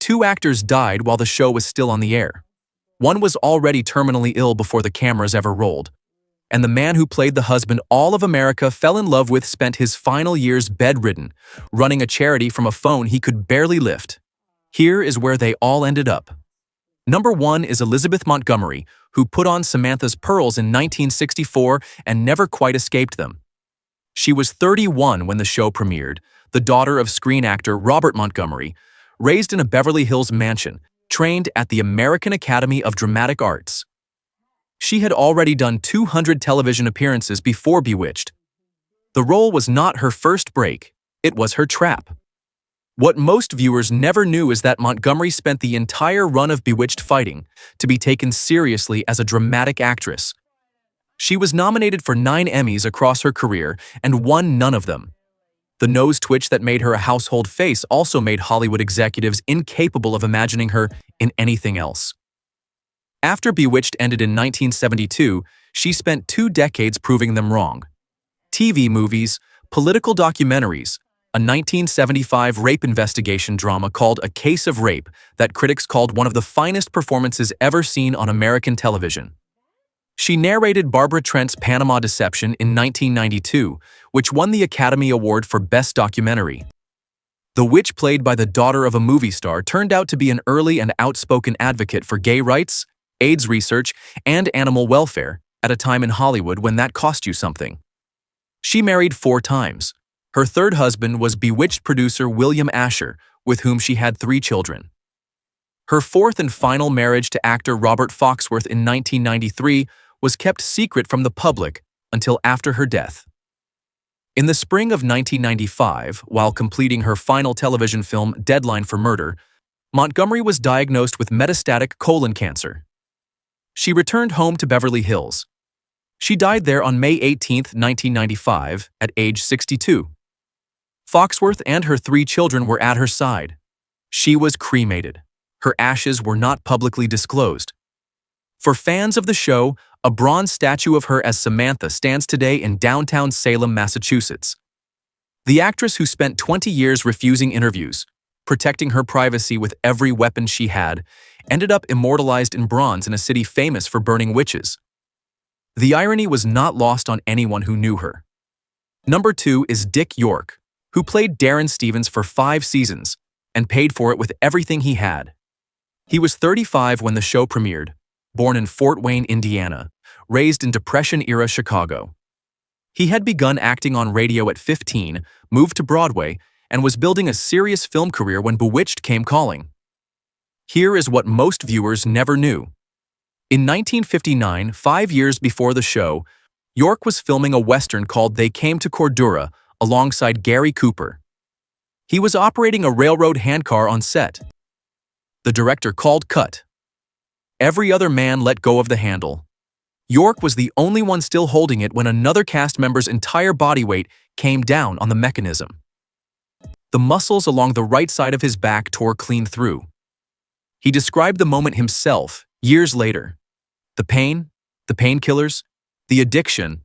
Two actors died while the show was still on the air. One was already terminally ill before the cameras ever rolled. And the man who played the husband all of America fell in love with spent his final years bedridden, running a charity from a phone he could barely lift. Here is where they all ended up. Number 1 is Elizabeth Montgomery, who put on Samantha's pearls in 1964 and never quite escaped them. She was 31 when the show premiered, the daughter of screen actor Robert Montgomery, raised in a Beverly Hills mansion, trained at the American Academy of Dramatic Arts. She had already done 200 television appearances before Bewitched. The role was not her first break, it was her trap. What most viewers never knew is that Montgomery spent the entire run of Bewitched fighting to be taken seriously as a dramatic actress. She was nominated for 9 Emmys across her career and won none of them. The nose twitch that made her a household face also made Hollywood executives incapable of imagining her in anything else. After Bewitched ended in 1972, she spent 2 decades proving them wrong. TV movies, political documentaries, a 1975 rape investigation drama called A Case of Rape that critics called one of the finest performances ever seen on American television. She narrated Barbara Trent's Panama Deception in 1992, which won the Academy Award for Best Documentary. The witch played by the daughter of a movie star turned out to be an early and outspoken advocate for gay rights, AIDS research, and animal welfare at a time in Hollywood when that cost you something. She married 4 times. Her 3rd husband was Bewitched producer William Asher, with whom she had 3 children. Her 4th and final marriage to actor Robert Foxworth in 1993 was kept secret from the public until after her death. In the spring of 1995, while completing her final television film Deadline for Murder, Montgomery was diagnosed with metastatic colon cancer. She returned home to Beverly Hills. She died there on May 18, 1995, at age 62. Foxworth and her 3 children were at her side. She was cremated. Her ashes were not publicly disclosed. For fans of the show, a bronze statue of her as Samantha stands today in downtown Salem, Massachusetts. The actress who spent 20 years refusing interviews, protecting her privacy with every weapon she had, ended up immortalized in bronze in a city famous for burning witches. The irony was not lost on anyone who knew her. Number 2 is Dick York, who played Darren Stevens for 5 seasons and paid for it with everything he had. He was 35 when the show premiered, born in Fort Wayne, Indiana, raised in Depression-era Chicago. He had begun acting on radio at 15, moved to Broadway, and was building a serious film career when Bewitched came calling. Here is what most viewers never knew. In 1959, 5 years before the show, York was filming a Western called They Came to Cordura alongside Gary Cooper. He was operating a railroad handcar on set. The director called cut. Every other man let go of the handle. York was the only one still holding it when another cast member's entire body weight came down on the mechanism. The muscles along the right side of his back tore clean through. He described the moment himself, years later. The pain, the painkillers, the addiction,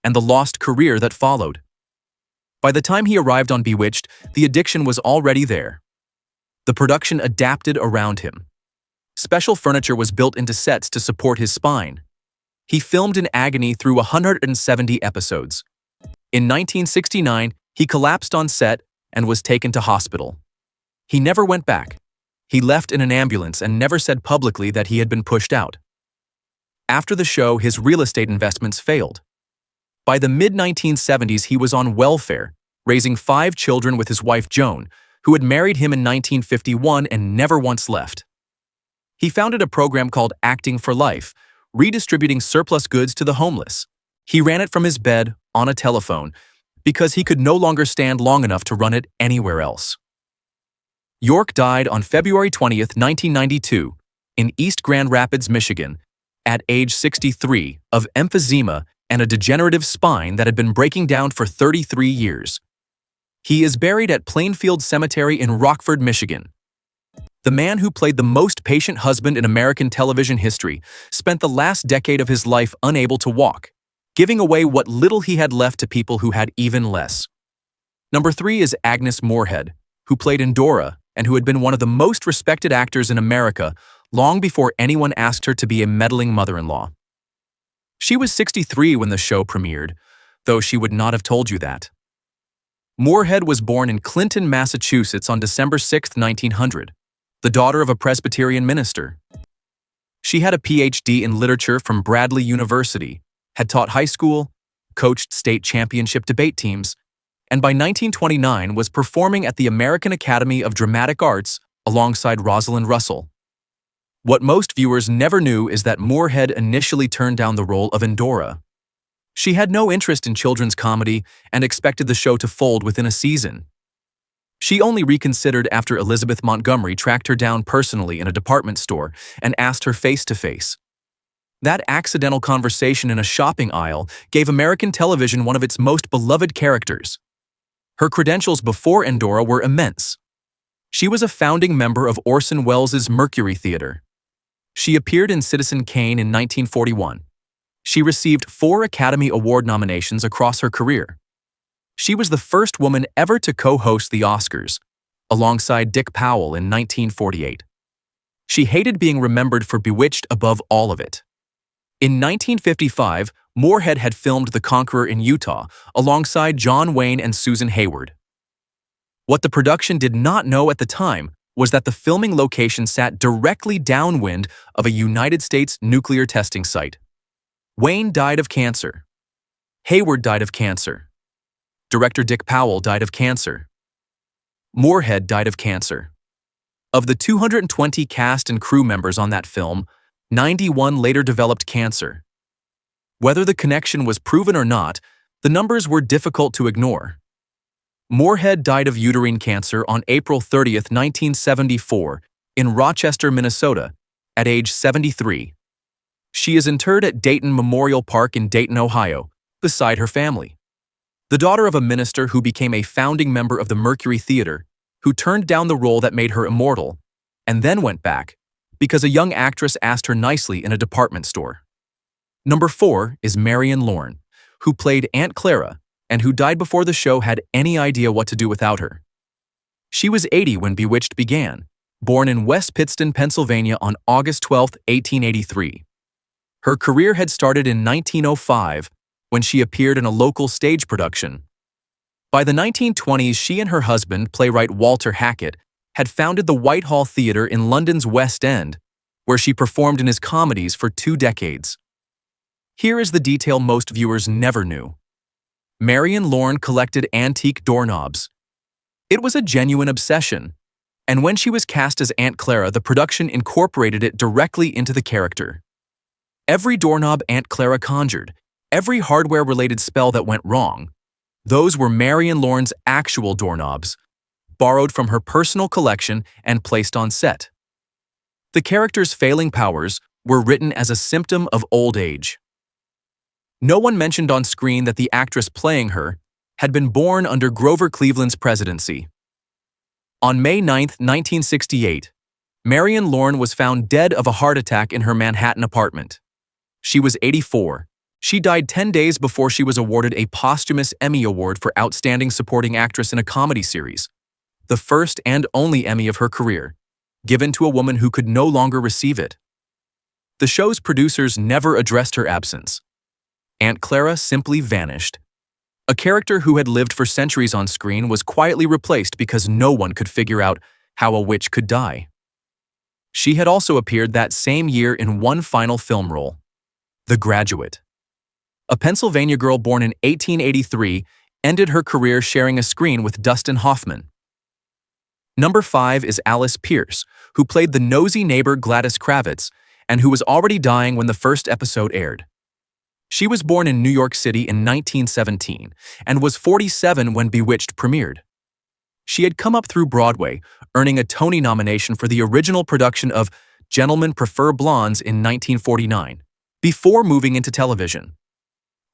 and the lost career that followed. By the time he arrived on Bewitched, the addiction was already there. The production adapted around him. Special furniture was built into sets to support his spine. He filmed in agony through 170 episodes. In 1969, he collapsed on set and was taken to hospital. He never went back. He left in an ambulance and never said publicly that he had been pushed out. After the show, his real estate investments failed. By the mid-1970s, he was on welfare, raising 5 children with his wife Joan, who had married him in 1951 and never once left. He founded a program called Acting for Life, redistributing surplus goods to the homeless. He ran it from his bed, on a telephone, because he could no longer stand long enough to run it anywhere else. York died on February 20, 1992, in East Grand Rapids, Michigan, at age 63, of emphysema and a degenerative spine that had been breaking down for 33 years. He is buried at Plainfield Cemetery in Rockford, Michigan. The man who played the most patient husband in American television history spent the last decade of his life unable to walk, giving away what little he had left to people who had even less. Number 3 is Agnes Moorehead, who played Endora and who had been one of the most respected actors in America long before anyone asked her to be a meddling mother-in-law. She was 63 when the show premiered, though she would not have told you that. Moorehead was born in Clinton, Massachusetts on December 6, 1900, the daughter of a Presbyterian minister. She had a PhD in literature from Bradley University, had taught high school, coached state championship debate teams, and by 1929 was performing at the American Academy of Dramatic Arts alongside Rosalind Russell. What most viewers never knew is that Moorehead initially turned down the role of Endora. She had no interest in children's comedy and expected the show to fold within a season. She only reconsidered after Elizabeth Montgomery tracked her down personally in a department store and asked her face-to-face. That accidental conversation in a shopping aisle gave American television one of its most beloved characters. Her credentials before Endora were immense. She was a founding member of Orson Welles' Mercury Theater. She appeared in Citizen Kane in 1941. She received 4 Academy Award nominations across her career. She was the first woman ever to co-host the Oscars, alongside Dick Powell in 1948. She hated being remembered for Bewitched above all of it. In 1955, Moorehead had filmed The Conqueror in Utah, alongside John Wayne and Susan Hayward. What the production did not know at the time was that the filming location sat directly downwind of a United States nuclear testing site. Wayne died of cancer. Hayward died of cancer. Director Dick Powell died of cancer. Moorehead died of cancer. Of the 220 cast and crew members on that film, 91 later developed cancer. Whether the connection was proven or not, the numbers were difficult to ignore. Moorehead died of uterine cancer on April 30, 1974, in Rochester, Minnesota, at age 73. She is interred at Dayton Memorial Park in Dayton, Ohio, beside her family. The daughter of a minister who became a founding member of the Mercury Theater, who turned down the role that made her immortal, and then went back, because a young actress asked her nicely in a department store. Number 4 is Marion Lorne, who played Aunt Clara and who died before the show had any idea what to do without her. She was 80 when Bewitched began, born in West Pittston, Pennsylvania on August 12, 1883. Her career had started in 1905 when she appeared in a local stage production. By the 1920s, she and her husband, playwright Walter Hackett, had founded the Whitehall Theatre in London's West End, where she performed in his comedies for 2 decades. Here is the detail most viewers never knew. Marion Lorne collected antique doorknobs. It was a genuine obsession, and when she was cast as Aunt Clara, the production incorporated it directly into the character. Every doorknob Aunt Clara conjured, every hardware-related spell that went wrong, those were Marion Lorne's actual doorknobs, borrowed from her personal collection and placed on set. The character's failing powers were written as a symptom of old age. No one mentioned on screen that the actress playing her had been born under Grover Cleveland's presidency. On May 9, 1968, Marion Lorne was found dead of a heart attack in her Manhattan apartment. She was 84. She died 10 days before she was awarded a posthumous Emmy Award for Outstanding Supporting Actress in a Comedy Series, the first and only Emmy of her career, given to a woman who could no longer receive it. The show's producers never addressed her absence. Aunt Clara simply vanished. A character who had lived for centuries on screen was quietly replaced because no one could figure out how a witch could die. She had also appeared that same year in one final film role, The Graduate. A Pennsylvania girl born in 1883 ended her career sharing a screen with Dustin Hoffman. Number 5 is Alice Pearce, who played the nosy neighbor Gladys Kravitz and who was already dying when the first episode aired. She was born in New York City in 1917 and was 47 when Bewitched premiered. She had come up through Broadway, earning a Tony nomination for the original production of Gentlemen Prefer Blondes in 1949, before moving into television.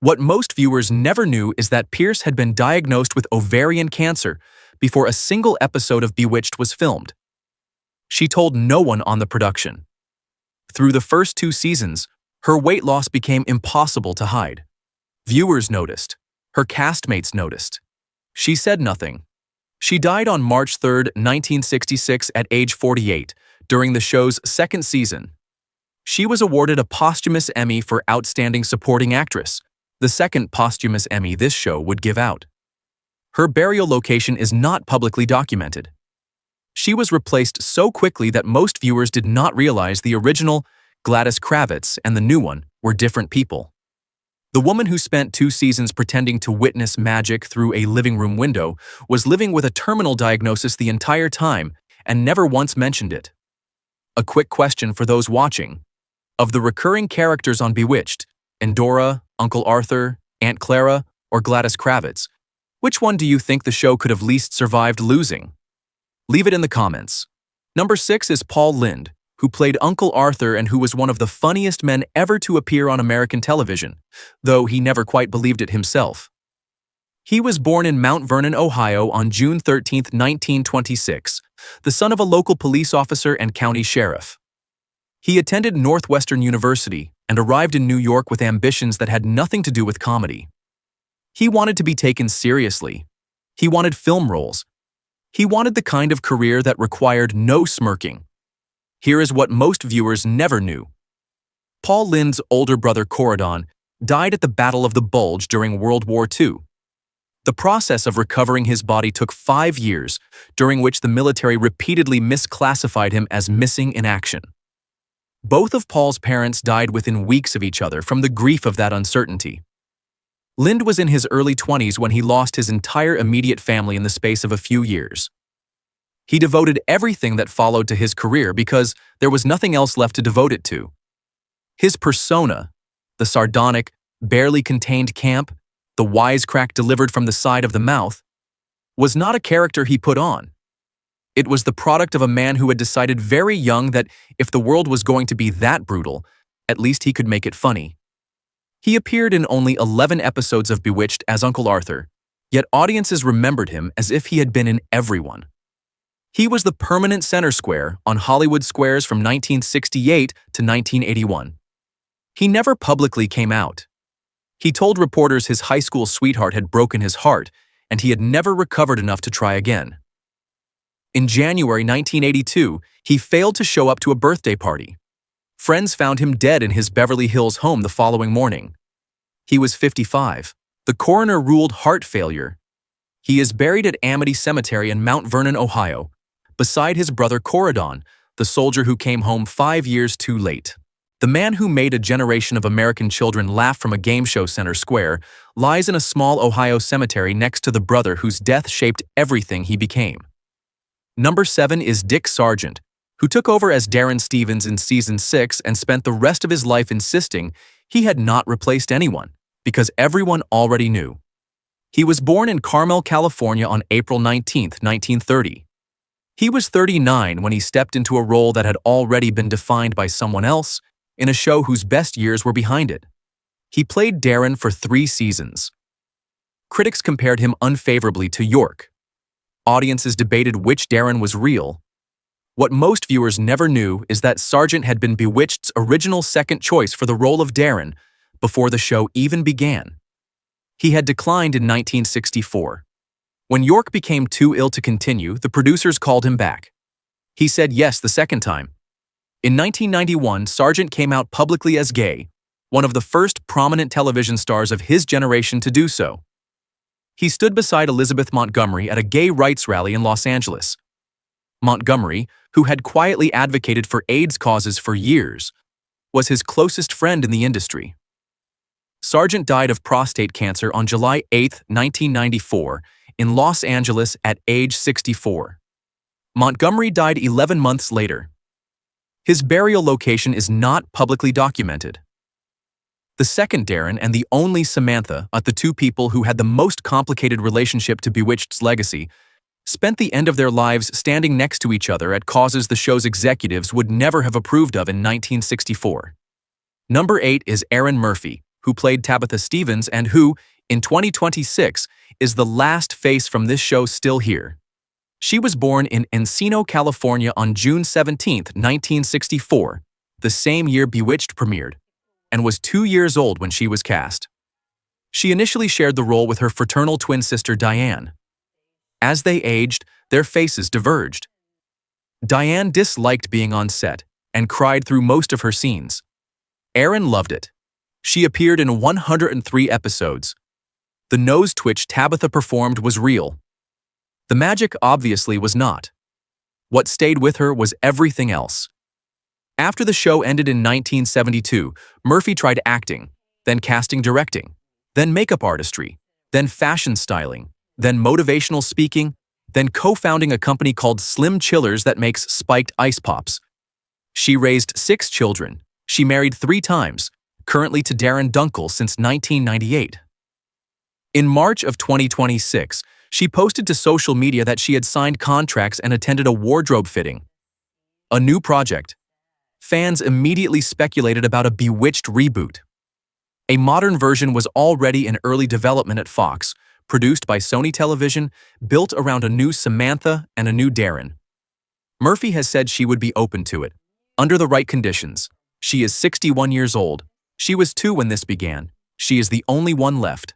What most viewers never knew is that Pearce had been diagnosed with ovarian cancer before a single episode of Bewitched was filmed. She told no one on the production. Through the first 2 seasons, her weight loss became impossible to hide. Viewers noticed. Her castmates noticed. She said nothing. She died on March 3, 1966 at age 48, during the show's second season. She was awarded a posthumous Emmy for Outstanding Supporting Actress, the second posthumous Emmy this show would give out. Her burial location is not publicly documented. She was replaced so quickly that most viewers did not realize the original Gladys Kravitz and the new one were different people. The woman who spent 2 seasons pretending to witness magic through a living room window was living with a terminal diagnosis the entire time and never once mentioned it. A quick question for those watching. Of the recurring characters on Bewitched, Endora, Uncle Arthur, Aunt Clara, or Gladys Kravitz, which one do you think the show could have least survived losing? Leave it in the comments. Number 6 is Paul Lynde, who played Uncle Arthur and who was one of the funniest men ever to appear on American television, though he never quite believed it himself. He was born in Mount Vernon, Ohio on June 13, 1926, the son of a local police officer and county sheriff. He attended Northwestern University and arrived in New York with ambitions that had nothing to do with comedy. He wanted to be taken seriously. He wanted film roles. He wanted the kind of career that required no smirking. Here is what most viewers never knew. Paul Lynde's older brother Corydon died at the Battle of the Bulge during World War II. The process of recovering his body took 5 years, during which the military repeatedly misclassified him as missing in action. Both of Paul's parents died within weeks of each other from the grief of that uncertainty. Lynde was in his early 20s when he lost his entire immediate family in the space of a few years. He devoted everything that followed to his career because there was nothing else left to devote it to. His persona, the sardonic, barely contained camp, the wisecrack delivered from the side of the mouth, was not a character he put on. It was the product of a man who had decided very young that if the world was going to be that brutal, at least he could make it funny. He appeared in only 11 episodes of Bewitched as Uncle Arthur, yet audiences remembered him as if he had been in everyone. He was the permanent center square on Hollywood squares from 1968 to 1981. He never publicly came out. He told reporters his high school sweetheart had broken his heart and he had never recovered enough to try again. In January 1982, he failed to show up to a birthday party. Friends found him dead in his Beverly Hills home the following morning. He was 55. The coroner ruled heart failure. He is buried at Amity Cemetery in Mount Vernon, Ohio, beside his brother Corydon, the soldier who came home 5 years too late. The man who made a generation of American children laugh from a game show center square lies in a small Ohio cemetery next to the brother whose death shaped everything he became. Number 7 is Dick Sargent, who took over as Darren Stevens in Season 6 and spent the rest of his life insisting he had not replaced anyone, because everyone already knew. He was born in Carmel, California on April 19, 1930. He was 39 when he stepped into a role that had already been defined by someone else in a show whose best years were behind it. He played Darren for 3 seasons. Critics compared him unfavorably to York. Audiences debated which Darren was real. What most viewers never knew is that Sargent had been Bewitched's original second choice for the role of Darren before the show even began. He had declined in 1964. When York became too ill to continue, the producers called him back. He said yes the second time. In 1991, Sargent came out publicly as gay, one of the first prominent television stars of his generation to do so. He stood beside Elizabeth Montgomery at a gay rights rally in Los Angeles. Montgomery, who had quietly advocated for AIDS causes for years, was his closest friend in the industry. Sargent died of prostate cancer on July 8, 1994, in Los Angeles at age 64. Montgomery died 11 months later. His burial location is not publicly documented. The second Darren and the only Samantha, the 2 people who had the most complicated relationship to Bewitched's legacy, spent the end of their lives standing next to each other at causes the show's executives would never have approved of in 1964. Number 8 is Erin Murphy, who played Tabitha Stevens and who, in 2026, is the last face from this show still here. She was born in Encino, California on June 17, 1964, the same year Bewitched premiered, and was 2 years old when she was cast. She initially shared the role with her fraternal twin sister Diane. As they aged, their faces diverged. Diane disliked being on set and cried through most of her scenes. Erin loved it. She appeared in 103 episodes. The nose twitch Tabitha performed was real. The magic obviously was not. What stayed with her was everything else. After the show ended in 1972, Murphy tried acting, then casting directing, then makeup artistry, then fashion styling, then motivational speaking, then co-founding a company called Slim Chillers that makes spiked ice pops. She raised 6 children. She married 3 times, currently to Darren Dunkel since 1998. In March of 2026, she posted to social media that she had signed contracts and attended a wardrobe fitting. A new project. Fans immediately speculated about a Bewitched reboot. A modern version was already in early development at Fox, produced by Sony Television, built around a new Samantha and a new Darren. Murphy has said she would be open to it, under the right conditions. She is 61 years old. She was 2 when this began. She is the only one left.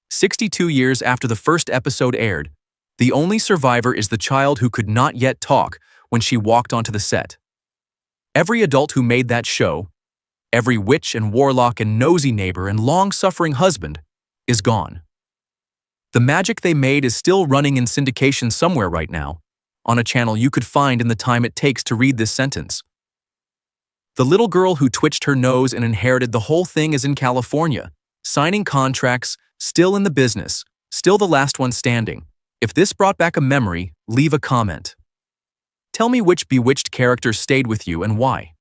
62 years after the first episode aired, the only survivor is the child who could not yet talk when she walked onto the set. Every adult who made that show, every witch and warlock and nosy neighbor and long-suffering husband, is gone. The magic they made is still running in syndication somewhere right now, on a channel you could find in the time it takes to read this sentence. The little girl who twitched her nose and inherited the whole thing is in California, signing contracts, still in the business, still the last one standing. If this brought back a memory, leave a comment. Tell me which Bewitched character stayed with you and why.